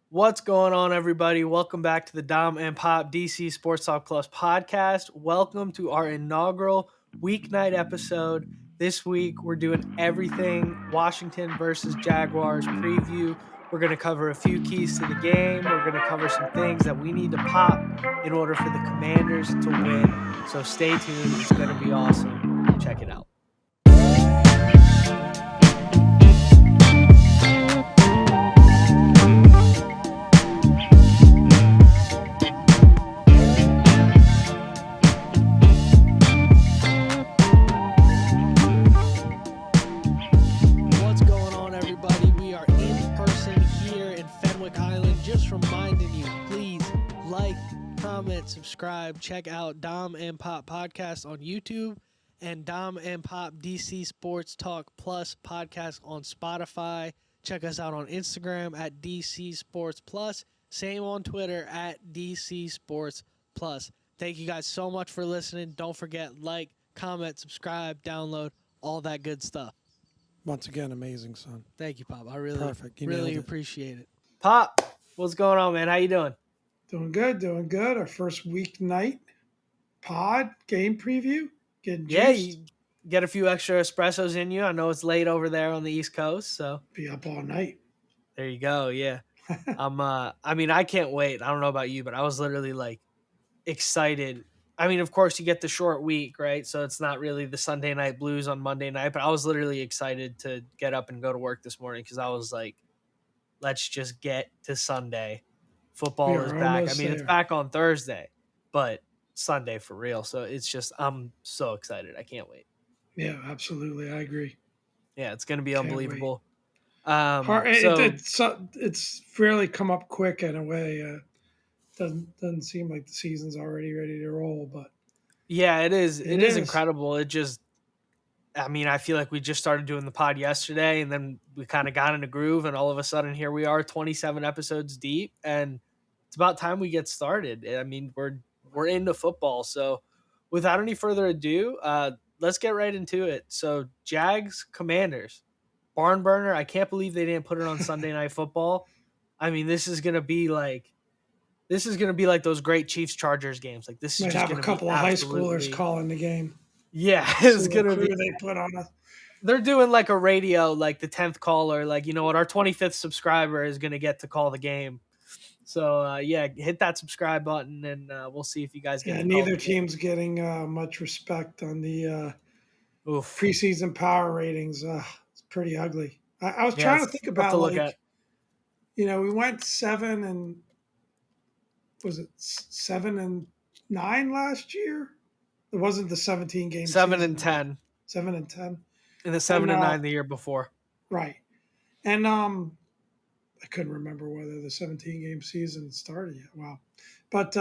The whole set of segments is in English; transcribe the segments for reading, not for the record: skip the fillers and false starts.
What's going on, everybody? Welcome back to the Dom and Pop DC Sports Talk Plus podcast. Welcome to our inaugural weeknight episode. This week, we're doing everything Washington versus Jaguars preview. We're going to cover a few keys to the game. We're going to cover some things that we need to pop in order for the Commanders to win. So stay tuned. It's going to be awesome. Check it out. What's going on, everybody? We are in person here in Fenwick Island. Just reminding you, please like, comment, subscribe, check out Dom and Pop Podcast on YouTube and Dom and Pop DC Sports Talk Plus podcast on Spotify. Check us out on Instagram at DC Sports Plus. Same on Twitter at DC Sports Plus. Thank you guys so much for listening. Don't forget, like, comment, subscribe, download, all that good stuff. Once again, amazing, son. Thank you, Pop. I really, Perfect. You really nailed it. appreciate it. Pop, what's going on, man? How you doing? Doing good. Our first weeknight pod game preview. Getting Yeah, juiced. you get a few extra espressos in you. I know it's late over there on the East Coast, so Be up all night. there you go. Yeah, I can't wait. I don't know about you, but I was literally like excited. I mean, of course, you get the short week, right? So it's not really the Sunday night blues on Monday night, but I was literally excited to get up and go to work this morning because I was like, let's just get to Sunday. Football is back. I mean, it's back on Thursday, but Sunday for real. So it's just, I'm so excited. I can't wait. Yeah, absolutely. I agree. Yeah, it's going to be Can't unbelievable. It's fairly come up quick in a way. Doesn't seem like the season's already ready to roll, but yeah, it is. It is is incredible. I feel like we just started doing the pod yesterday and then we kind of got in a groove and all of a sudden here we are 27 episodes deep and it's about time we get started. I mean, we're into football. So without any further ado, let's get right into it. So Jags Commanders, barn burner. I can't believe they didn't put it on Sunday Night Football. I mean, this is gonna be like those great Chiefs Chargers games. Like this is might just have gonna a couple be of high absolutely schoolers calling the game. yeah. It's See what gonna crew be. they put on us. They're doing like a radio, like the 10th caller. Like, you know what, our 25th subscriber is gonna get to call the game. So yeah, hit that subscribe button and we'll see if you guys get. Yeah, to call neither the game. team's getting much respect on the Oof. preseason power ratings. It's pretty ugly. I was Yeah, trying to it's think tough about to look at. we went 7-9 last year? It wasn't the 17 game 7 season. and 10, 7-10. and the 7 and 9 the year before. Right. And I couldn't remember whether the 17 game season started yet. Wow. But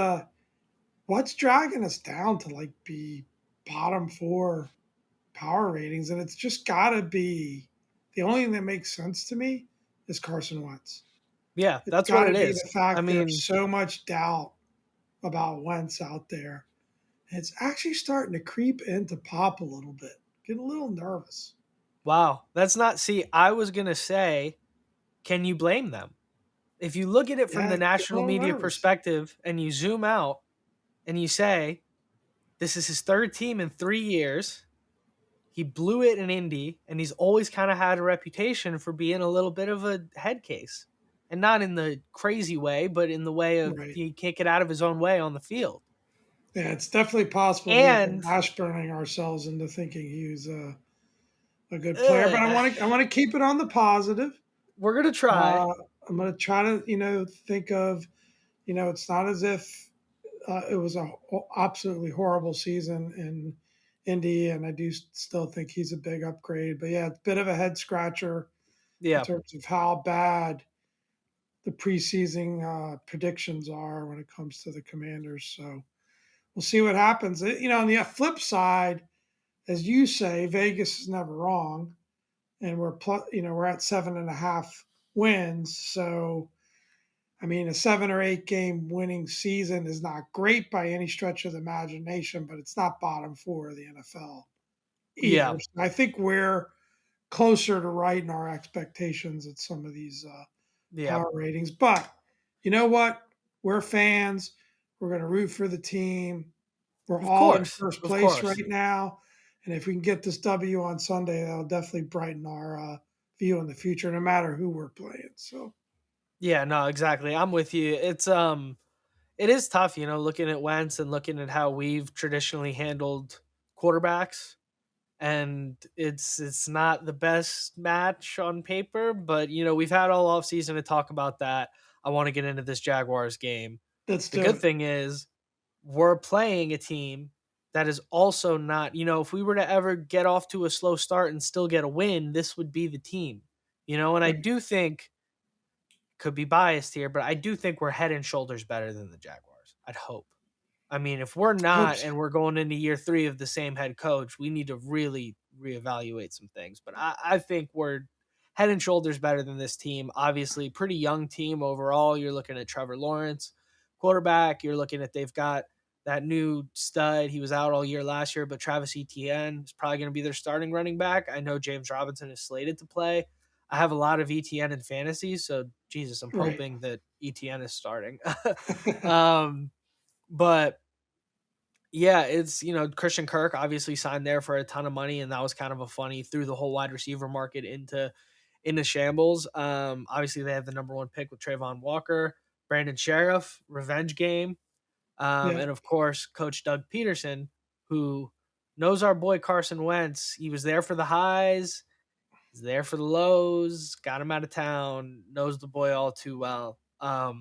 what's dragging us down to like be bottom 4 power ratings? And it's just gotta be the only thing that makes sense to me is Carson Wentz. Yeah, It's that's got what to it be is. the fact I mean, there's so much doubt about Wentz out there. And it's actually starting to creep into Pop a little bit. Getting a little nervous. wow, that's not. See, I was gonna say, can you blame them? If you look at it from the Getting a national little media nervous. perspective and you zoom out and you say, this is his third team in 3 years. He blew it in Indy, and he's always kind of had a reputation for being a little bit of a head case. And not in the crazy way, but in the way of Right. he can't get out of his own way on the field. Yeah, it's definitely possible And we've been ash burning ourselves into thinking he was a good player. But I want to keep it on the positive. We're gonna try. I'm going to try to think of it's not as if it was a absolutely horrible season in Indy, and I do still think he's a big upgrade. But yeah, it's a bit of a head scratcher in terms of how bad the preseason predictions are when it comes to the Commanders. So we'll see what happens. On the flip side, as you say, Vegas is never wrong, and we're at 7.5 wins. So I mean, a 7 or 8 game winning season is not great by any stretch of the imagination, but it's not bottom 4 of the NFL either. Yeah. So I think we're closer to right in our expectations at some of these power ratings. But you know what? We're fans. We're going to root for the team. We're Of all in course, first of place course. right now. And if we can get this W on Sunday, that'll definitely brighten our view in the future, no matter who we're playing. So, Yeah, no, exactly. I'm with you. It is tough, looking at Wentz and looking at how we've traditionally handled quarterbacks. And it's not the best match on paper, but we've had all off season to talk about that. I want to get into this Jaguars game. let's The do good it. thing is we're playing a team that is also not, if we were to ever get off to a slow start and still get a win, this would be the team. And I Right. do think, could be biased here, but I do think we're head and shoulders better than the Jaguars. I'd hope. I mean, if we're Hope not so. and we're going into year 3 of the same head coach, we need to really reevaluate some things. But I think we're head and shoulders better than this team. Obviously, pretty young team overall. You're looking at Trevor Lawrence, quarterback. You're looking at they've got that new stud. He was out all year last year, but Travis Etienne is probably going to be their starting running back. I know James Robinson is slated to play. I have a lot of Etienne in fantasy, so Jesus, I'm Right. hoping that Etienne is starting. um, but yeah, it's Christian Kirk obviously signed there for a ton of money, and that was kind of a funny threw the whole wide receiver market into shambles. Obviously they have the number one pick with Trayvon Walker, Brandon Sheriff, revenge game, Yeah. and of course Coach Doug Peterson, who knows our boy Carson Wentz. He was there for the highs, he's there for the lows, got him out of town, knows the boy all too well. Yeah,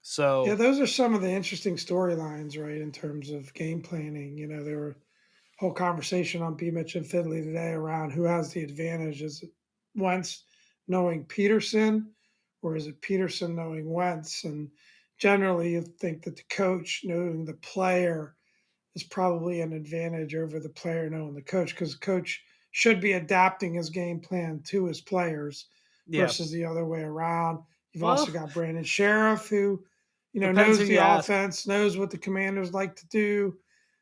So those are some of the interesting storylines, right, in terms of game planning. There were whole conversation on B. Mitch and Finley today around who has the advantage. Is it Wentz knowing Peterson, or is it Peterson knowing Wentz? And generally, you think that the coach knowing the player is probably an advantage over the player knowing the coach, because the coach should be adapting his game plan to his players yeah, versus the other way around. You've also well, got Brandon Sheriff, who depends who knows the you ask. offense, knows what the commanders like to do.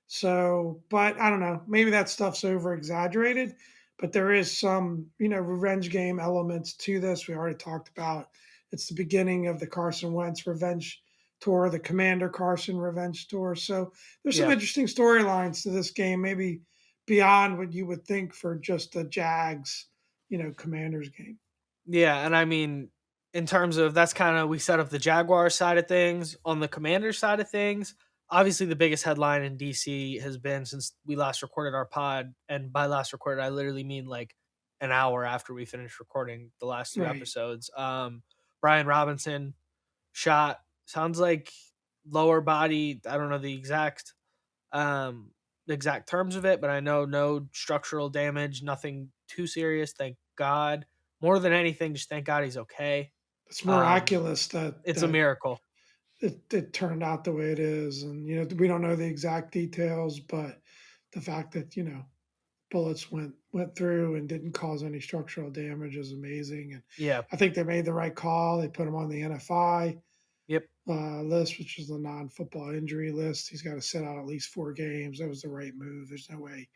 So, but I don't know, maybe that stuff's over exaggerated, but there is some revenge game elements to this. We already talked about it's the beginning of the Carson Wentz revenge tour, the Commander Carson revenge tour. So there's some Yeah. interesting storylines to this game, maybe beyond what you would think for just a Jags, Commanders game. Yeah, and I mean, in terms of that's kind of we set up the Jaguars side of things. On the Commanders side of things, obviously the biggest headline in DC has been since we last recorded our pod, and by last recorded I literally mean like an hour after we finished recording the last two Right. episodes. Brian Robinson shot, sounds like lower body. I don't know the exact terms of it, but I know no structural damage, nothing too serious, thank God. More than anything, just thank God he's okay. It's Um, miraculous that it's a miracle. it turned out the way it is, and we don't know the exact details, but the fact that bullets went through and didn't cause any structural damage is amazing. And Yeah. I think they made the right call. They put him on the NFI Yep. list, which is the non-football injury list. He's got to sit out at least 4 games. That was the right move. There's no way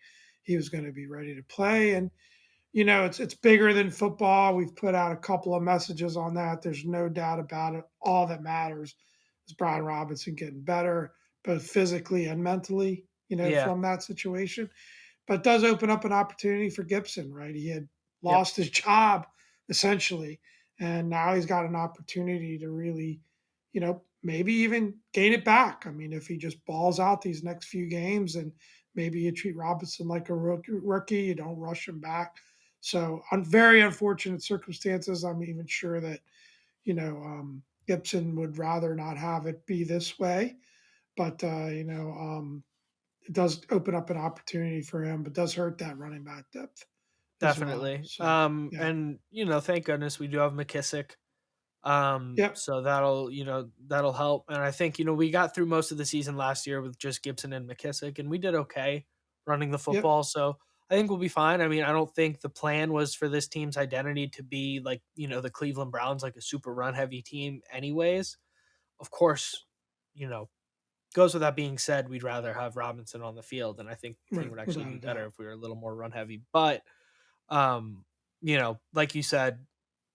he was going to be ready to play. And it's bigger than football. We've put out a couple of messages on that. There's no doubt about it. All that matters is Brian Robinson getting better, both physically and mentally. Yeah. From that situation, but it does open up an opportunity for Gibson, right? He had Yep. lost his job essentially, and now he's got an opportunity to really, maybe even gain it back. I mean, if he just balls out these next few games, and maybe you treat Robinson like a rookie, you don't rush him back. So, on very unfortunate circumstances, I'm even sure that Gibson would rather not have it be this way. But it does open up an opportunity for him, but does hurt that running back depth as well. Definitely. So yeah, And thank goodness we do have McKissick. yep, So that'll help. And I think, we got through most of the season last year with just Gibson and McKissick, and we did okay running the yep, football. So I think we'll be fine. I mean, I don't think the plan was for this team's identity to be like, the Cleveland Browns, like a super run heavy team, anyways. Of course, you know, goes without being said, we'd rather have Robinson on the field. And I think the team right, would actually without be a better doubt. if we were a little more run heavy. But like you said,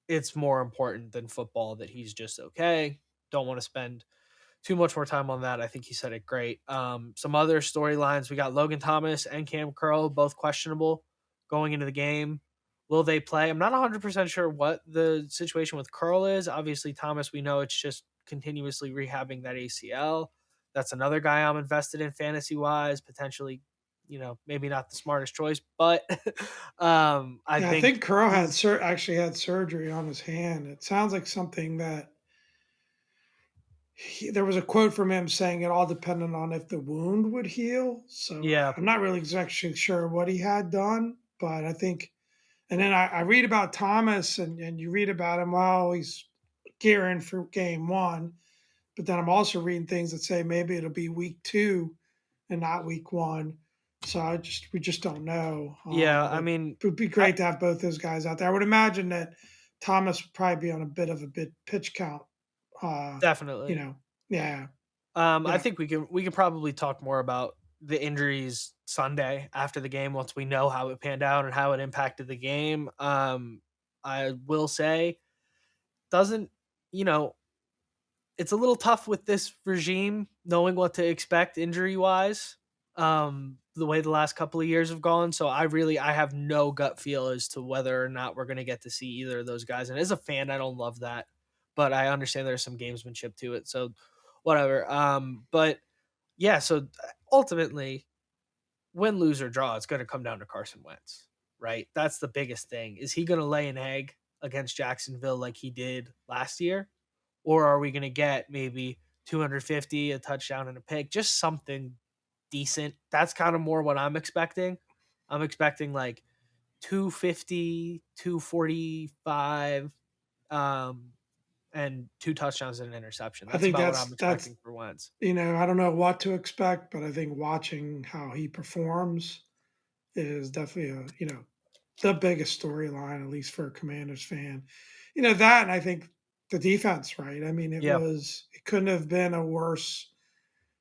it's more important than football that he's just okay. don't want to spend too much more time on that. I think he said it great. Some other storylines, we got Logan Thomas and Cam Curl, both questionable going into the game. Will they play? I'm not 100% sure what the situation with Curl is. Obviously, Thomas, we know it's just continuously rehabbing that ACL. That's another guy I'm invested in fantasy wise, potentially, maybe not the smartest choice, but I Yeah, I think think Curl had he's, actually had surgery on his hand. It sounds like something that there was a quote from him saying it all depended on if the wound would heal. So yeah, I'm not really exactly sure what he had done, but I think. And then I read about Thomas, and you read about him. Well, he's gearing for game one, but then I'm also reading things that say maybe it'll be week two and not week one. So we just don't know. yeah. I But mean, it would be I great to have both those guys out there. I would imagine that Thomas would probably be on a bit of a pitch count. Uh, you definitely. know, yeah, I yeah. think we can probably talk more about the injuries Sunday after the game once we know how it panned out and how it impacted the game. I will say, doesn't you know it's a little tough with this regime knowing what to expect injury wise. The way the last couple of years have gone, so I have no gut feel as to whether or not we're going to get to see either of those guys. And as a fan, I don't love that, but I understand there's some gamesmanship to it. So whatever. But yeah, so ultimately, win, lose, or draw, it's going to come down to Carson Wentz, right? That's the biggest thing. Is he going to lay an egg against Jacksonville like he did last year? Or are we going to get maybe 250, a touchdown, and a pick? Just something decent. That's kind of more what I'm expecting. I'm expecting like 250, 245, and two touchdowns and an interception. I That's think about what I'm that's expecting for Wentz. I don't know what to expect, but I think watching how he performs is definitely the biggest storyline, at least for a Commanders fan. That, and I think the defense, right? I mean, Yeah. it couldn't have been a worse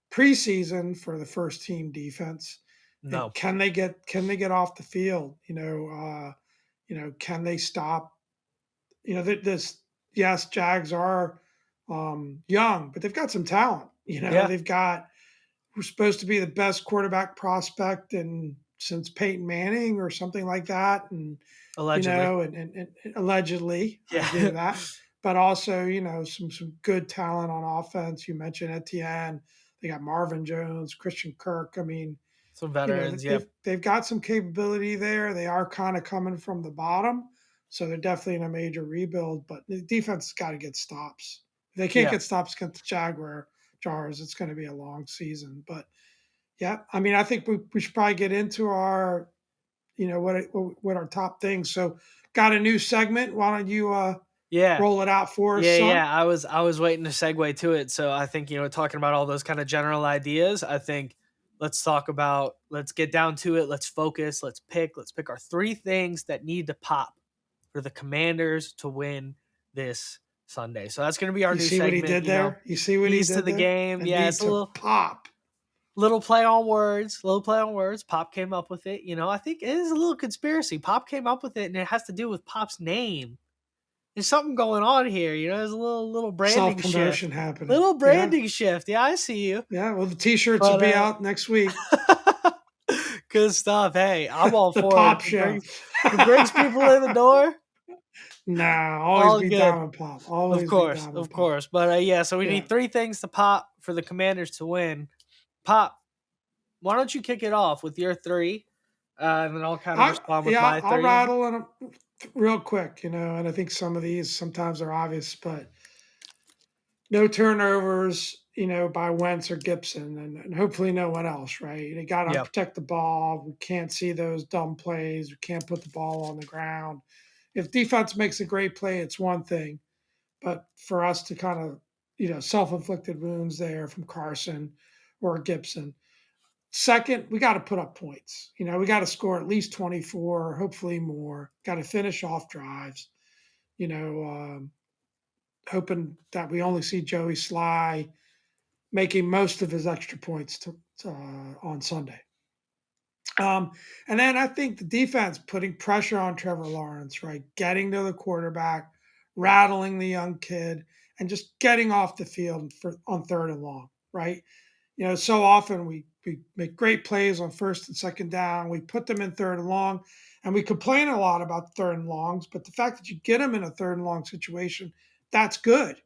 preseason for the first team defense. And No. can they get off the field? Can they stop? This yes, Jags are young, but they've got some talent. Yeah. They've got who's supposed to be the best quarterback prospect since Peyton Manning or something like that, and Allegedly. and allegedly, I agree Yeah. with that. But also, some good talent on offense. You mentioned Etienne. They got Marvin Jones, Christian Kirk. I mean, Some veterans. Yeah. they've got some capability there. They are kind of coming from the bottom, so they're definitely in a major rebuild. But the defense has got to get stops. If they can't Yeah. get stops against the Jaguars, it's going to be a long season. But yeah, I mean, I think we should probably get into our what our top things. So, got a new segment. Why don't you Yeah. roll it out for us, Yeah, son? yeah. I was waiting to segue to it. So I think, talking about all those kind of general ideas, I think let's get down to it. Let's focus. Let's pick our three things that need to pop for the Commanders to win this Sunday. So that's going to be our You new see what he segment, did there? You see what he keys to did the there? game. And Yeah, need it's a to little pop. little play on words, little play on words. Pop came up with it. I think it is a little conspiracy. Pop came up with it, and it has to do with Pop's name. There's something going on here. There's a little Self branding shift. promotion happening. Little Yeah. branding shift. Yeah, I see you. Yeah. Well, the t shirts will But be out next week. good stuff. Hey, I'm all The for it. pop If show. it brings people in the door, Nah, always all be good. down with pop. Always be down Of with pop. course. But yeah, so we Yeah. need three things to pop for the Commanders to win. Pop, why don't you kick it off with your three, and then I'll kind of respond with my I'll three. rattle them real quick, and I think some of these sometimes are obvious, but no turnovers, by Wentz or Gibson, and hopefully no one else, right? You got to Yeah, protect the ball. We can't see those dumb plays. We can't put the ball on the ground. If defense makes a great play, it's one thing, but for us to kind of, self-inflicted wounds there from Carson or Gibson. Second, we got to put up points. We got to score at least 24, hopefully more. Got to finish off drives. You know, hoping that we only see Joey Sly making most of his extra points on Sunday. And then I think the defense putting pressure on Trevor Lawrence, right? Getting to the quarterback, rattling the young kid, and just getting off the field on third and long, right? So often we make great plays on first and second down. We put them in third and long, and we complain a lot about third and longs. But the fact that you get them in a third and long situation, that's good.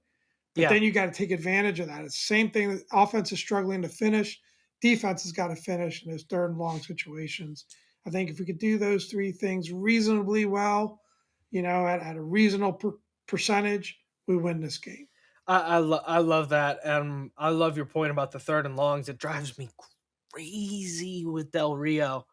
But Yeah. then you got to take advantage of that. It's the same thing. Offense is struggling to finish. Defense has got to finish in those third and long situations. I think if we could do those three things reasonably well, at a reasonable percentage, we win this game. I love that. I love your point about the third and longs. It drives me crazy with Del Rio.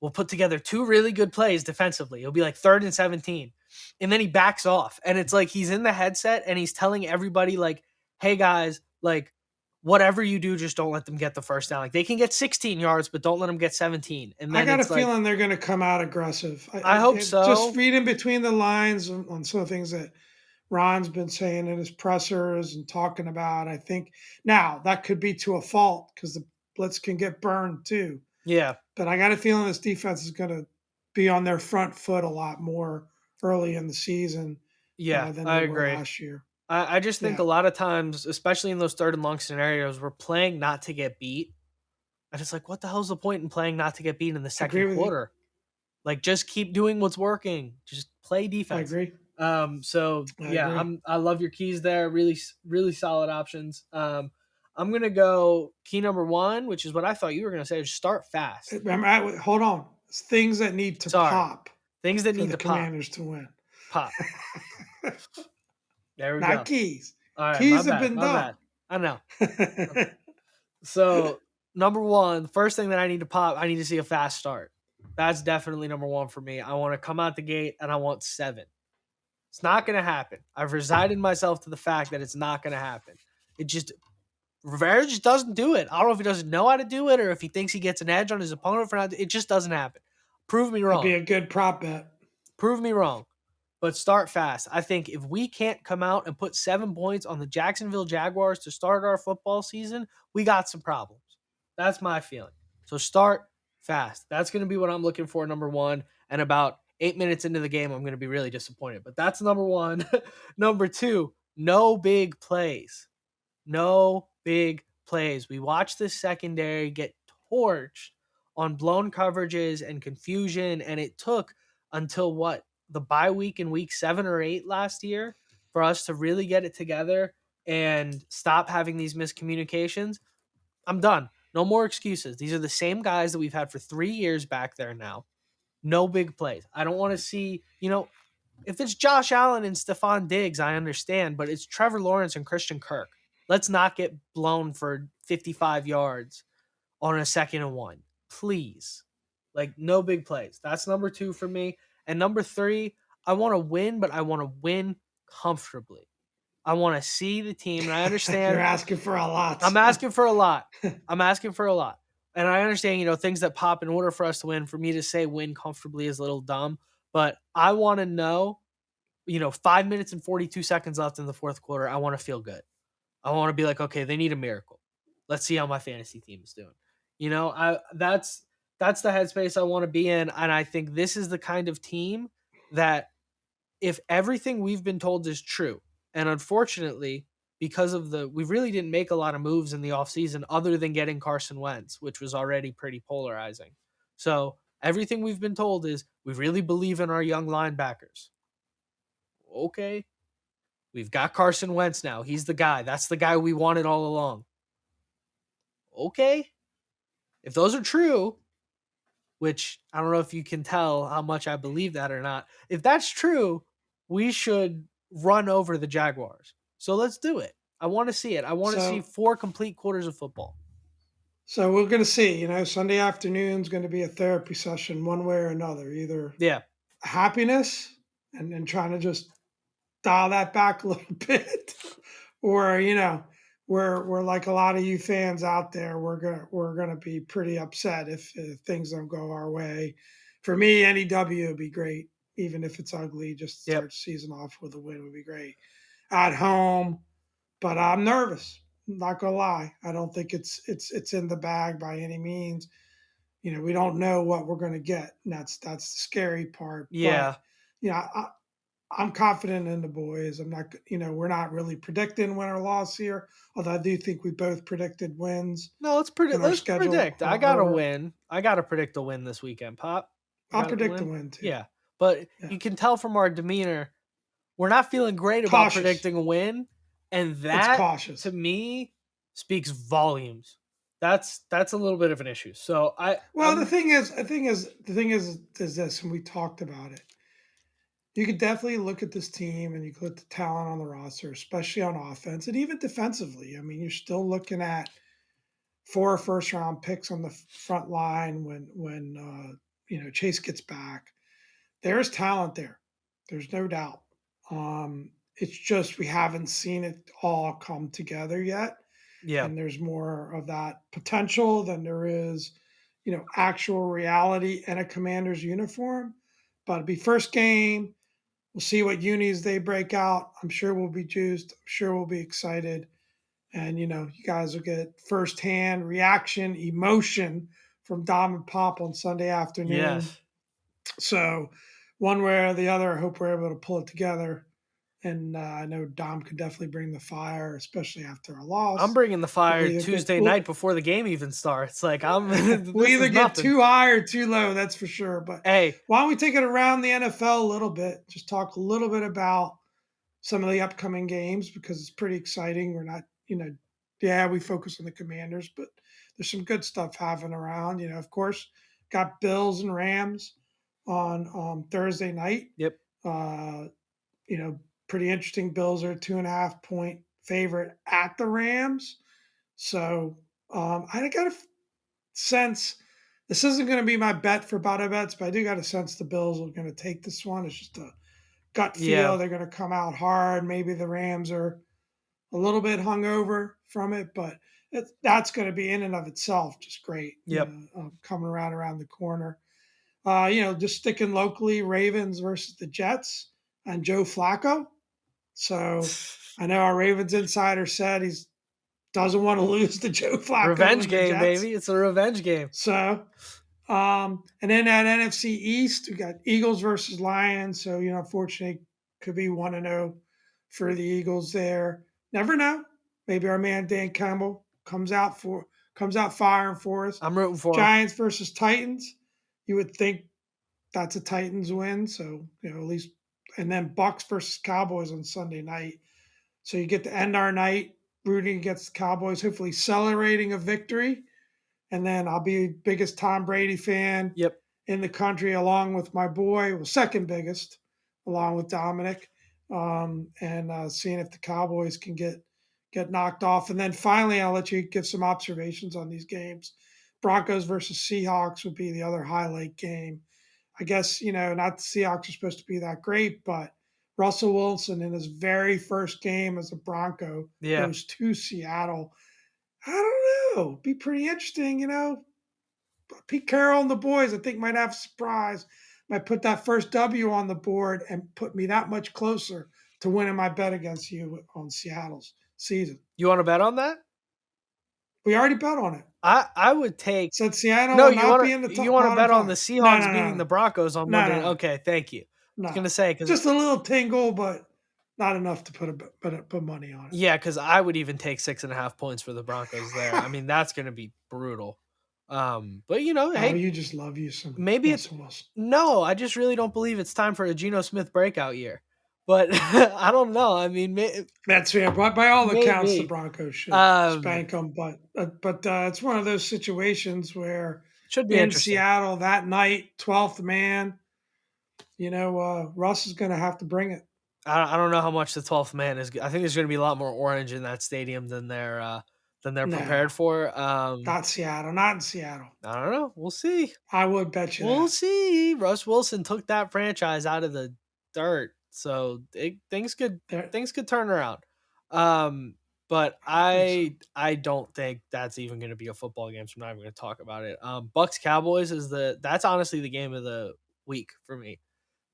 We'll put together two really good plays defensively. It'll be like 3rd and 17. And then he backs off. And it's like he's in the headset and he's telling everybody, like, hey guys, like, whatever you do, just don't let them get the first down. Like, they can get 16 yards, but don't let them get 17. And I then got a it's like, feeling they're going to come out aggressive. I hope Just so. reading between the lines on some of the things that Ron's been saying in his pressers and talking about. I think now that could be to a fault because the blitz can get burned too. Yeah. But I got a feeling this defense is going to be on their front foot a lot more early in the season Yeah, than I they were agree. last year. I just think Yeah, a lot of times, especially in those third and long scenarios, we're playing not to get beat. And it's like, what the hell's the point in playing not to get beat in the I agree second with you. quarter? Like, just keep doing what's working. Just play I defense. agree. So I yeah, agree. I love your keys there. Really, really solid options. I'm gonna go key number one, which is what I thought you were gonna say. Is start fast. Hold on. It's things that need to Sorry, pop things that for need the to pop. Commanders to win. Pop. There we Not go. keys. All right, my Keys have bad. been My done. bad. I know. So number one, the first thing that I need to pop, I need to see a fast start. That's definitely number one for me. I want to come out the gate and I want 7. It's not going to happen. I've resigned myself to the fact that it's not going to happen. It just Rivera just doesn't do it. I don't know if he doesn't know how to do it or if he thinks he gets an edge on his opponent for not. It just doesn't happen. Prove me That'd be wrong. a good prop bet. Prove me wrong. But start fast. I think if we can't come out and put 7 points on the Jacksonville Jaguars to start our football season, we got some problems. That's my feeling. So start fast. That's going to be what I'm looking for, number one. And about 8 minutes into the game, I'm going to be really disappointed. But that's number one. Number two, no big plays. No big plays. We watched the secondary get torched on blown coverages and confusion, and it took until what, the bye week in week 7 or 8 last year for us to really get it together and stop having these miscommunications. I'm done. No more excuses. These are the same guys that we've had for 3 years back there now. No big plays. I don't want to see, if it's Josh Allen and Stephon Diggs, I understand, but it's Trevor Lawrence and Christian Kirk. Let's not get blown for 55 yards on a 2nd and 1. Please. Like, no big plays. That's number 2 for me. And number 3, I want to win, but I want to win comfortably. I want to see the team, and I You're understand asking for a lot. I'm asking for a lot. I'm asking for a lot. And I understand, things that pop in order for us to win. For me to say win comfortably is a little dumb, but I want to know, 5 minutes and 42 seconds left in the fourth quarter. I want to feel good. I want to be like, okay, they need a miracle. Let's see how my fantasy team is doing. That's the headspace I want to be in. And I think this is the kind of team that, if everything we've been told is true, and unfortunately, because of we really didn't make a lot of moves in the offseason other than getting Carson Wentz, which was already pretty polarizing. So everything we've been told is we really believe in our young linebackers. Okay. We've got Carson Wentz now. He's the guy. That's the guy we wanted all along. Okay. If those are true, which I don't know if you can tell how much I believe that or not. If that's true, we should run over the Jaguars. So let's do it. I want to see it. I want to see So 4 complete quarters of football. So we're going to see, Sunday afternoon is going to be a therapy session one way or another, either Yeah. happiness and trying to just dial that back a little bit, or, we're like a lot of you fans out there, we're gonna be pretty upset if things don't go our way. For me, any W would be great, even if it's ugly. Just Yep. start the season off with a win would be great at home. But I'm nervous. Not gonna lie, I don't think it's in the bag by any means. We don't know what we're gonna get, and that's the scary part. But Yeah. you know, I, I'm confident in the boys. I'm not, we're not really predicting win or loss here, although I do think we both predicted wins No, let's in predict. our Let's schedule predict. I gotta over. win. I gotta predict a win this weekend, Pop. I I'll got to predict a win. win too. Yeah, but Yeah. you can tell from our demeanor, we're not feeling great about Cautious. predicting a win, and It's that to cautious. me speaks volumes. That's a little bit of an issue. So Well, the thing is this, and we talked about it. You could definitely look at this team and you could look at the talent on the roster, especially on offense and even defensively. I mean, you're still looking at 4 first round picks on the front line when Chase gets back. There's talent there. There's no doubt. It's just we haven't seen it all come together yet, yeah, and there's more of that potential than there is, actual reality in a Commander's uniform. But it'll be first game. We'll see what unis they break out. I'm sure we'll be juiced. I'm sure we'll be excited. And, you guys will get firsthand reaction, emotion from Dom and Pop on Sunday afternoon. yes. So, one way or the other, I hope we're able to pull it together. And I know Dom could definitely bring the fire, especially after a I'm loss. bringing the We'll fire either get Tuesday we'll, night before the game even starts. Like we'll this either is get nothing. too high or too low, that's for sure. But Hey, why don't we take it around the NFL a little bit? Just talk a little bit about some of the upcoming games because it's pretty exciting. We're not, yeah, we focus on the Commanders, but there's some good stuff happening around. Of course, got Bills and Rams on Thursday night. yep, Uh, Pretty interesting. Bills are a 2.5 point favorite at the Rams. So I got a sense this isn't going to be my bet for bottom bets, but I do got a sense the Bills are going to take this one. It's just a gut yeah, feel. They're going to come out hard. Maybe the Rams are a little bit hungover from it, but that's going to be in and of itself just great. yep. Coming around the corner. Just sticking locally, Ravens versus the Jets and Joe Flacco. So I know our Ravens insider said he doesn't want to lose to Joe Flacco Revenge and the game, Jets. baby. It's a revenge game. So, and then at NFC East, we got Eagles versus Lions. So, unfortunately, could be 1-0 for the Eagles there. Never know. Maybe our man Dan Campbell comes out firing for us. I'm rooting for him. Giants versus Titans. You would think that's a Titans win. So, at least, and then Bucks versus Cowboys on Sunday night. So you get to end our night rooting against the Cowboys, hopefully celebrating a victory. And then I'll be biggest Tom Brady fan Yep. in the country, along with my boy, well, second biggest, along with Dominic, and seeing if the Cowboys can get knocked off. And then finally, I'll let you give some observations on these games. Broncos versus Seahawks would be the other highlight game. I guess, not the Seahawks are supposed to be that great, but Russell Wilson in his very first game as a Bronco Yeah. goes to Seattle. I don't know. Be pretty interesting. Pete Carroll and the boys, I think, might have a surprise. Might put that first W on the board and put me that much closer to winning my bet against you on Seattle's season. You want to bet on that? We already bet on it. I would take. Said Seattle No, will not be in the you top want to bottom bet on the five. No, Seahawks no, beating no, the Broncos on no, Monday. no, no, Okay, thank you. I was no. gonna say because Just a little tingle, but not enough to put money on it. yeah, because I would even take 6.5 points for the Broncos there. I mean, that's gonna be brutal. But Oh, hey, you just love you some maybe it's Russell Wilson. no. I just really don't believe it's time for a Geno Smith breakout year. But I don't know. I mean, That's fair. By all accounts, the maybe. Broncos should Um, spank them. But it's one of those situations where should be in interesting. Seattle that night, 12th man, Russ is going to have to bring it. I don't know how much the 12th man is. I think there's going to be a lot more orange in that stadium than they're No, prepared for. not Seattle. Not in Seattle. I don't know. We'll see. I would bet you We'll that. see. Russ Wilson took that franchise out of the dirt, so There, things could turn around. But I don't think so. I don't think that's even going to be a football game. So I'm not even going to talk about it. Bucks Cowboys is that's honestly the game of the week for me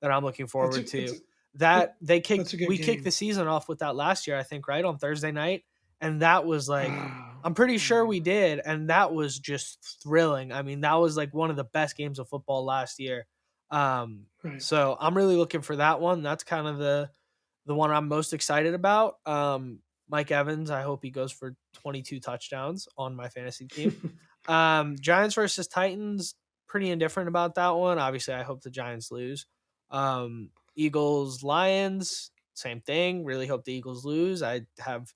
that I'm looking That's forward a, it's to. a, That that's a good we kicked game. the season off with that last year, I think, right on Thursday night, and that was like Oh, I'm pretty sure we remember. did, and that was just thrilling. I mean, that was like one of the best games of football last year. Right. So I'm really looking for that one. That's kind of the one I'm most excited about. Mike Evans, I hope he goes for 22 touchdowns on my fantasy team. Giants versus Titans, pretty indifferent about that one. Obviously, I hope the Giants lose. Eagles, Lions, same thing. Really hope the Eagles lose. I have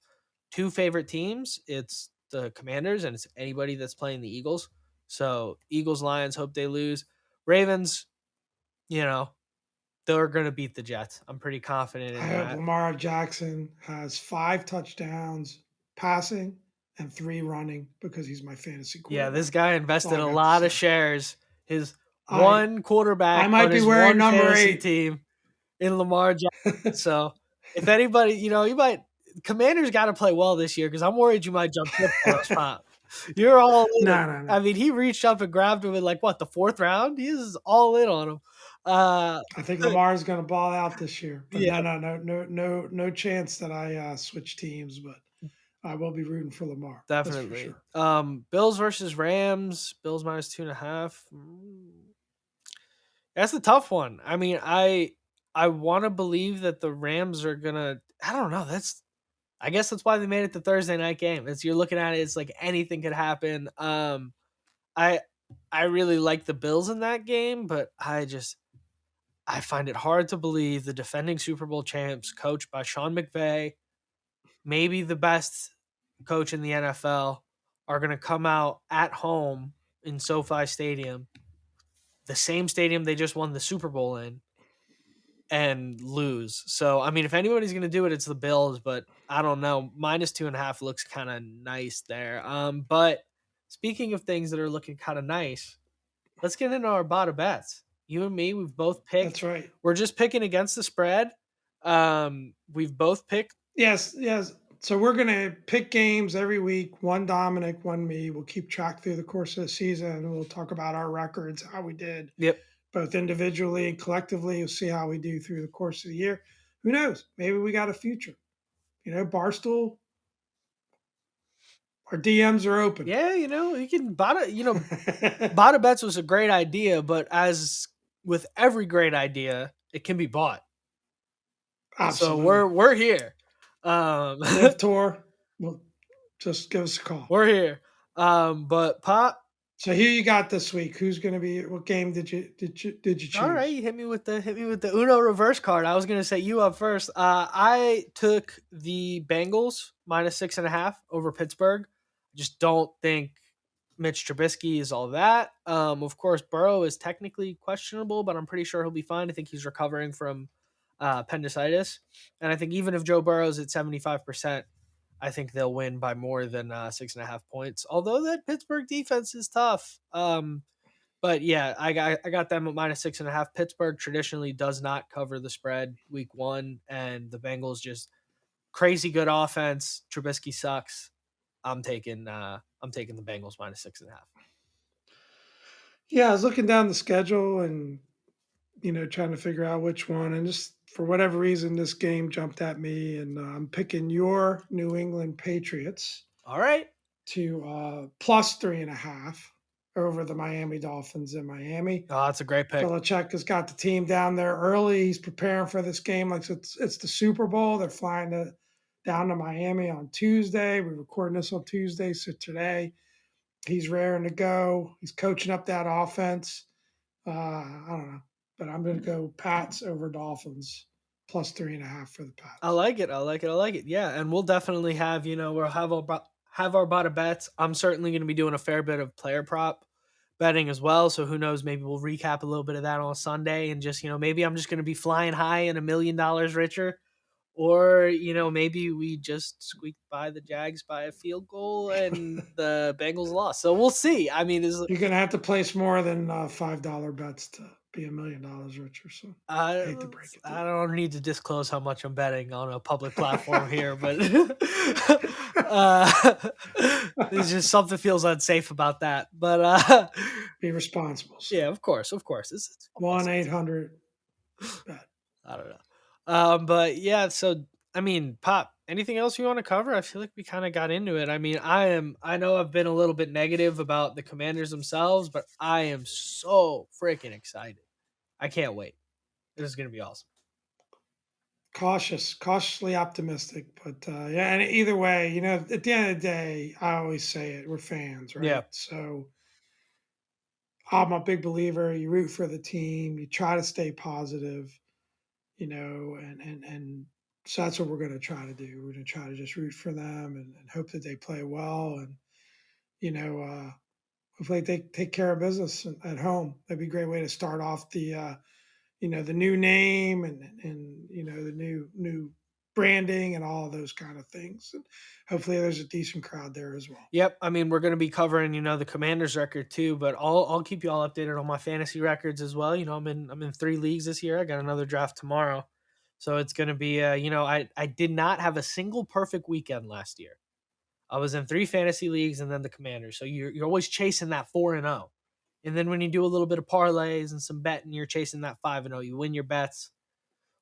two favorite teams. It's the Commanders and it's anybody that's playing the Eagles. So Eagles, Lions, hope they lose. Ravens, you know, they're going to beat the Jets. I'm pretty confident I in hope that. Lamar Jackson has 5 touchdowns passing and 3 running because he's my fantasy Yeah, this quarterback. guy That's all invested I a got to lot of say. shares. His I one I quarterback on might be his wearing one number fantasy 8. team in Lamar Jackson. So if anybody, you might Commanders got to play well this year because I'm worried you might jump ship on us, Pop. You're all in. No, no, no. I mean, he reached up and grabbed him in like what the fourth round. He's all in on him. Uh, I think Lamar's going to ball out this year, but yeah, no chance that I switch teams. But I will be rooting for Lamar. That's for definitely. sure. Bills versus Rams. Bills minus 2.5. That's a tough one. I mean, I want to believe that the Rams are gonna. I don't know. I guess that's why they made it the Thursday night game. As you're looking at it, it's like anything could happen. I I really like the Bills in that game, but I find it hard to believe the defending Super Bowl champs, coached by Sean McVay, maybe the best coach in the NFL, are going to come out at home in SoFi Stadium, the same stadium they just won the Super Bowl in, and lose. So, I mean, if anybody's going to do it, it's the Bills, but I don't know. Minus 2.5 looks kind of nice there. But speaking of things that are looking kind of nice, let's get into our bottom bets. You and me, we've both That's picked. right. We're just picking against the spread. We've both picked. Yes, yes. So we're going to pick games every week. One Dominic, one me. We'll keep track through the course of the season. We'll talk about our records, how we did, Yep. both individually and collectively. You'll see how we do through the course of the year. Who knows? Maybe we got a future. Barstool, our DMs are open. Yeah, you can bottom bets was a great idea, but as with every great idea, it can be bought. So we're Absolutely. we're here. Um, Live tour. Well, just give us a call. we're here. But Pop, So here you got this week. Who's going to be? What game did you all right, choose? you hit me with the Uno reverse card. I was gonna say you up first. I took the Bengals minus 6.5 over Pittsburgh. Just don't think Mitch Trubisky is all that. Of course, Burrow is technically questionable, but I'm pretty sure he'll be fine. I think he's recovering from appendicitis, and I think even if Joe Burrow's at 75%, I think they'll win by more than 6.5 points. Although that Pittsburgh defense is tough. But yeah, I got them at minus 6.5. Pittsburgh traditionally does not cover the spread week one, and the Bengals just crazy good offense. Trubisky sucks. I'm taking the Bengals minus 6.5. Yeah, I was looking down the schedule and trying to figure out which one, and just for whatever reason, this game jumped at me, and I'm picking your New England Patriots All right. to plus 3.5 over the Miami Dolphins in Miami. Oh, that's a great pick. Belichick has got the team down there early. He's preparing for this game like it's the Super Bowl. They're flying down to Miami on Tuesday. We're recording this on Tuesday, so today he's raring to go. He's coaching up that offense. I don't know, but I'm going to go Pats over Dolphins plus 3.5 for the I Pats. like it. I like it. I like it. Yeah, and we'll definitely we'll have our bottom bets. I'm certainly going to be doing a fair bit of player prop betting as well. So who knows? Maybe we'll recap a little bit of that on Sunday, and just maybe I'm just going to be flying high and $1 million richer, or maybe we just squeaked by the Jags by a field goal and the Bengals lost. So we'll see. I mean, is You're going to have to place more than $5 bets to be $1 million richer. So I I hate to break it to I you. don't need to disclose how much I'm betting on a public platform here, but it's just something feels unsafe about that. But Be responsible, sir. yeah, of course, it's football One eight season. hundred bet. I don't know. But yeah, so I mean, Pop, anything else you want to cover? I feel like we kind of got into it. I mean, I know I've been a little bit negative about the Commanders themselves, but I am so freaking excited. I can't wait. This is going to be awesome. Cautiously optimistic, but yeah. And either way, at the end of the day, I always say it: we're fans, Yeah. right? So I'm a big believer. You root for the team, you try to stay positive, and so that's what we're going to try to do. We're going to try to just root for them and hope that they play well, and hopefully they take care of business at home. That'd be a great way to start off the new name and the new branding and all of those kind of things. And hopefully there's a decent crowd there as well. Yep. I mean, we're going to be covering, the Commanders record too, but I'll keep you all updated on my fantasy records as well. I'm in 3 leagues this year. I got another draft tomorrow. So it's going to be I did not have a single perfect weekend last year. I was in 3 fantasy leagues and then the Commanders. So you're always chasing that 4-0. And then when you do a little bit of parlays and some betting, you're chasing that 5-0. You win your bets.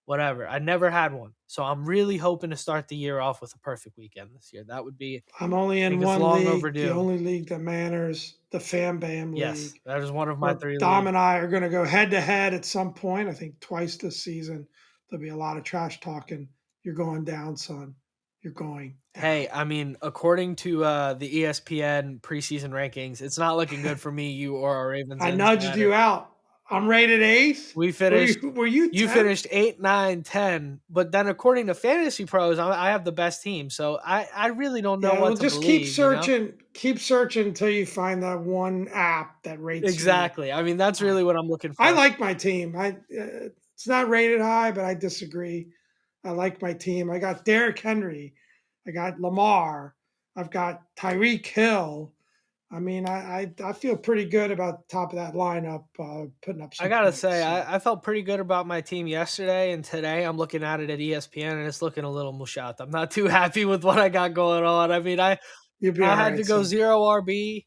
Whatever. I never had one. So I'm really hoping to start the year off with a perfect weekend this year. That would be, I'm only I in think it's one long league, overdue. the only league that matters, the Fan Bam Yes, League. that is one of my Where 3 Dom leagues. and I are going to go head to head at some point. I think twice this season. There'll be a lot of trash talking. You're going down, son. You're going down. Hey, I mean, according to the ESPN preseason rankings, it's not looking good for me, you, or our Ravens. I nudged you out. I'm rated 8th. We finished. Were you 10th? You finished 8, 9, 10. But then, according to Fantasy Pros, I have the best team. So I really don't know what to just believe. keep searching. Keep searching until you find that one app that rates exactly. you. I mean, that's really what I'm looking for. I like my team. It's not rated high, but I disagree. I like my team. I got Derrick Henry. I got Lamar. I've got Tyreek Hill. I mean, I feel pretty good about the top of that lineup, putting up some I gotta points, say, so. I felt pretty good about my team yesterday, and today I'm looking at it at ESPN, and it's looking a little mushat. I'm not too happy with what I got going on. I mean, I had to go 0 RB.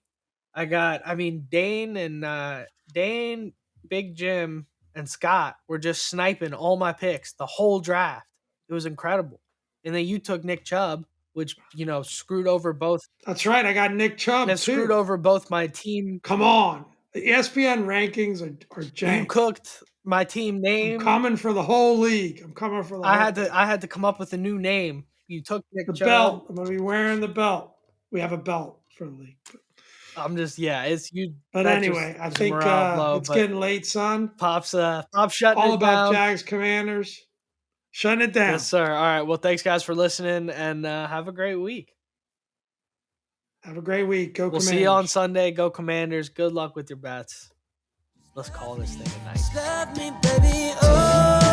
Dane, Big Jim, and Scott were just sniping all my picks the whole draft. It was incredible. And then you took Nick Chubb, which screwed over both. That's right. I got Nick Chubb That too. screwed over both my team. Come on, the ESPN rankings are jank. You cooked my team name. I'm coming for the whole league. I'm coming for the. I had to come up with a new name. You took Nick Chubb. Belt. I'm gonna be wearing the belt. We have a belt for the league. I'm just it's you. But anyway, I think it's getting late, son. Pop's shutting all it about down. Jags Commanders. Shutting it down. Yes, sir. All right. Well, thanks guys for listening, and have a great week. Have a great week. Go Commanders. We'll see you on Sunday. Go Commanders. Good luck with your bets. Let's call this thing a night. Love me, baby. Oh.